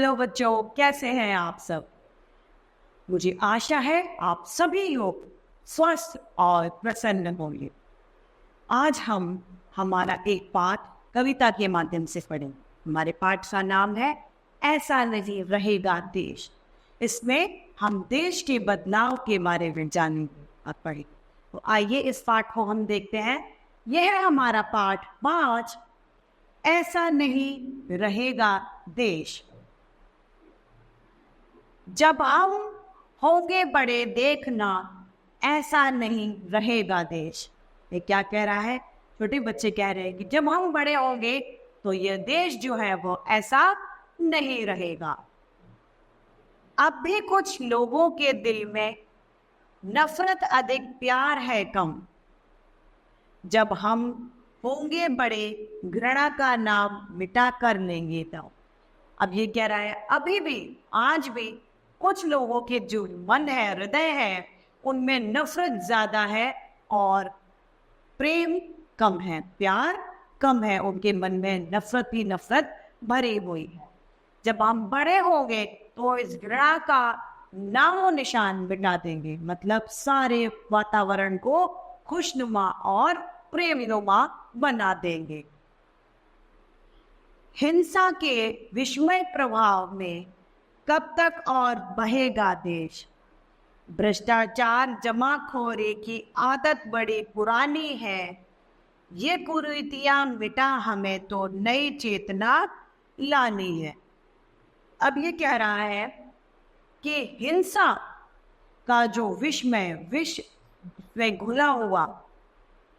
Hello बच्चों, कैसे हैं आप सब। मुझे आशा है आप सभी लोग स्वस्थ और प्रसन्न होंगे। आज हम हमारा एक पाठ कविता के माध्यम से पढ़ेंगे। हमारे पाठ का नाम है ऐसा नहीं रहेगा देश। इसमें हम देश के बदलाव के बारे में जानेंगे और पढ़ेंगे। तो आइए इस पाठ को हम देखते हैं। यह है हमारा पाठ 5, ऐसा नहीं रहेगा देश। जब हम होंगे बड़े देखना, ऐसा नहीं रहेगा देश। ये क्या कह रहा है? छोटे बच्चे कह रहे हैं कि जब हम बड़े होंगे तो यह देश जो है वो ऐसा नहीं रहेगा। अब भी कुछ लोगों के दिल में नफरत अधिक, प्यार है कम। जब हम होंगे बड़े, घृणा का नाम मिटा कर लेंगे तो। अब ये कह रहा है अभी भी, आज भी कुछ लोगों के जो मन है, हृदय है, उनमें नफरत ज्यादा है और प्रेम कम है, प्यार कम है। उनके मन में नफरत ही नफरत भरी हुई है। जब हम बड़े होंगे तो इस घृणा का नामो निशान मिटा देंगे, मतलब सारे वातावरण को खुशनुमा और प्रेमनुमा बना देंगे। हिंसा के विस्मय प्रभाव में कब तक और बहेगा देश। भ्रष्टाचार, जमाखोरी की आदत बड़ी पुरानी है। ये कुरीतियां मिटा हमें तो नई चेतना लानी है। अब ये कह रहा है कि हिंसा का जो विस्मय, विष में घुला हुआ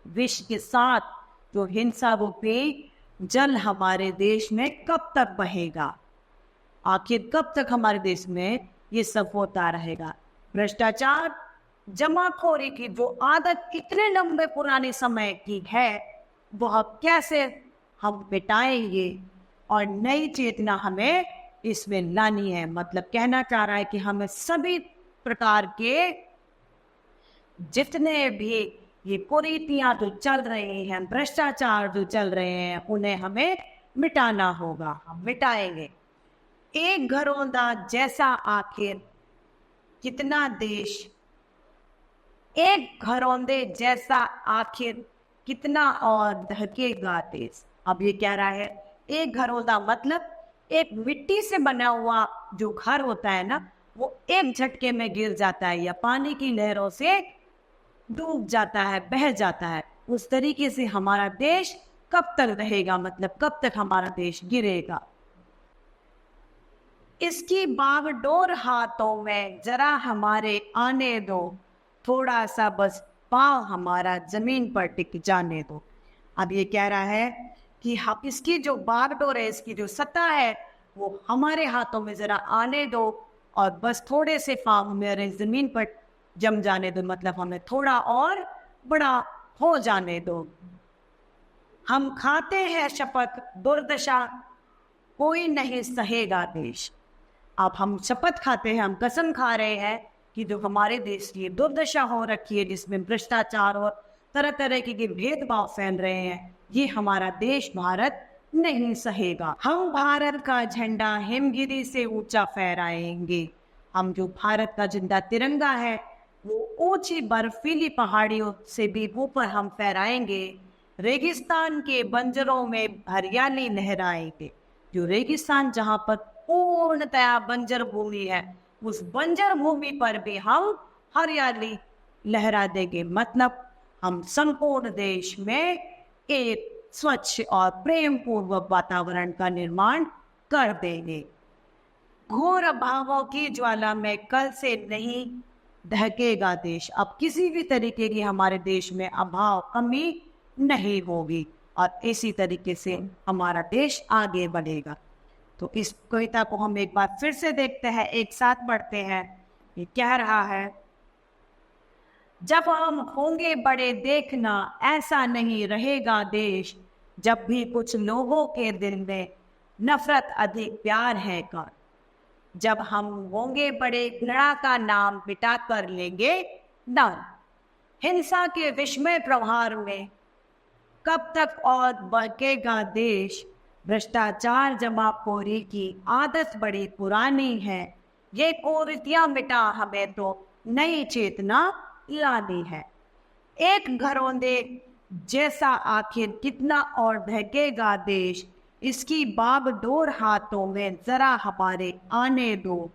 विष के साथ जो हिंसा वो पेय जल हमारे देश में कब तक बहेगा। आखिर कब तक हमारे देश में ये सब होता रहेगा। भ्रष्टाचार, जमाखोरी की जो आदत इतने लंबे पुराने समय की है, वह कैसे हम मिटाएंगे और नई चेतना हमें इसमें लानी है। मतलब कहना चाह रहा है कि हमें सभी प्रकार के जितने भी ये कुरीतियां जो चल रही हैं, भ्रष्टाचार जो चल रहे हैं, उन्हें हमें मिटाना होगा। हम मिटाएंगे। एक घरौंदा जैसा आखिर कितना देश, एक घरौंदे जैसा आखिर कितना और दहकेगा देश। अब ये कह रहा है एक घरौंदा मतलब एक मिट्टी से बना हुआ जो घर होता है ना, वो एक झटके में गिर जाता है या पानी की लहरों से डूब जाता है, बह जाता है। उस तरीके से हमारा देश कब तक रहेगा, मतलब कब तक हमारा देश गिरेगा। इसकी बागडोर हाथों में जरा हमारे आने दो, थोड़ा सा बस पाँव हमारा जमीन पर टिक जाने दो। अब ये कह रहा है कि हम इसकी जो बागडोर है, इसकी जो सत्ता है, वो हमारे हाथों में जरा आने दो और बस थोड़े से पाँव मेरे जमीन पर जम जाने दो, मतलब हमें थोड़ा और बड़ा हो जाने दो। हम खाते हैं शपथ, दुर्दशा कोई नहीं सहेगा देश। अब हम शपथ खाते हैं, हम कसम खा रहे हैं कि जो हमारे देश की दुर्दशा हो रखी है, जिसमें भ्रष्टाचार और तरह तरह के भेदभाव फैल रहे हैं, ये हमारा देश भारत नहीं सहेगा। हम भारत का झंडा हिमगिरी से ऊंचा फहराएंगे। हम जो भारत का झंडा तिरंगा है, वो ऊंची बर्फीली पहाड़ियों से भी ऊपर हम फहराएंगे। रेगिस्तान के बंजरों में हरियाली लहराएंगे। जो रेगिस्तान जहाँ पर पूर्णतया बंजर भूमि है, उस बंजर भूमि पर भी हम हरियाली लहरा देंगे। मतलब हम संपूर्ण देश में एक स्वच्छ और प्रेम पूर्वक वातावरण का निर्माण कर देंगे। घोर अभावों की ज्वाला में कल से नहीं दहकेगा देश। अब किसी भी तरीके की हमारे देश में अभाव, कमी नहीं होगी और इसी तरीके से हमारा देश आगे बढ़ेगा। तो इस कविता को हम एक बार फिर से देखते हैं, एक साथ पढ़ते हैं। ये कह रहा है जब हम होंगे बड़े देखना, ऐसा नहीं रहेगा देश। जब भी कुछ लोगों के दिल में नफरत अधिक, प्यार है कम। जब हम होंगे बड़े, घृणा का नाम मिटा कर लेंगे दम। हिंसा के विस्मय प्रभाव में कब तक और बहकेगा देश। भ्रष्टाचार जमाखोरी की आदत बड़ी पुरानी है, ये कुरीतियां मिटा हमें तो नई चेतना लानी है। एक घरौंदे जैसा आखिर कितना और बहकेगा देश, इसकी बागडोर हाथों में जरा हमारे आने दो,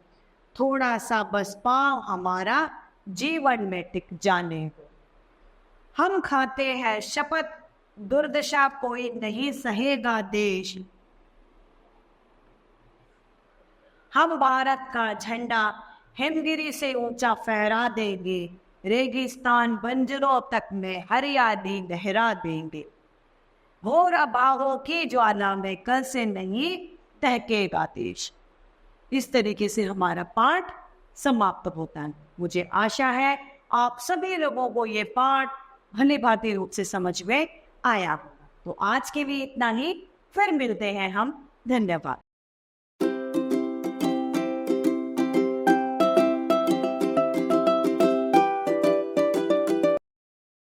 थोड़ा सा बस पाँव हमारा जीवन में टिक जाने दो। हम खाते हैं शपथ, दुर्दशा कोई नहीं सहेगा देश, हम भारत का झंडा हिमगिरी से ऊंचा फहरा देंगे, रेगिस्तान बंजरों तक में हरियाली लहरा देंगे। घोर अभावों की ज्वाला में कल से नहीं दहकेगा देश। इस तरीके से हमारा पाठ समाप्त होता है। मुझे आशा है आप सभी लोगों को ये पाठ भली भांति रूप से समझ में आया होगा। तो आज के लिए इतना ही, फिर मिलते हैं हम। धन्यवाद।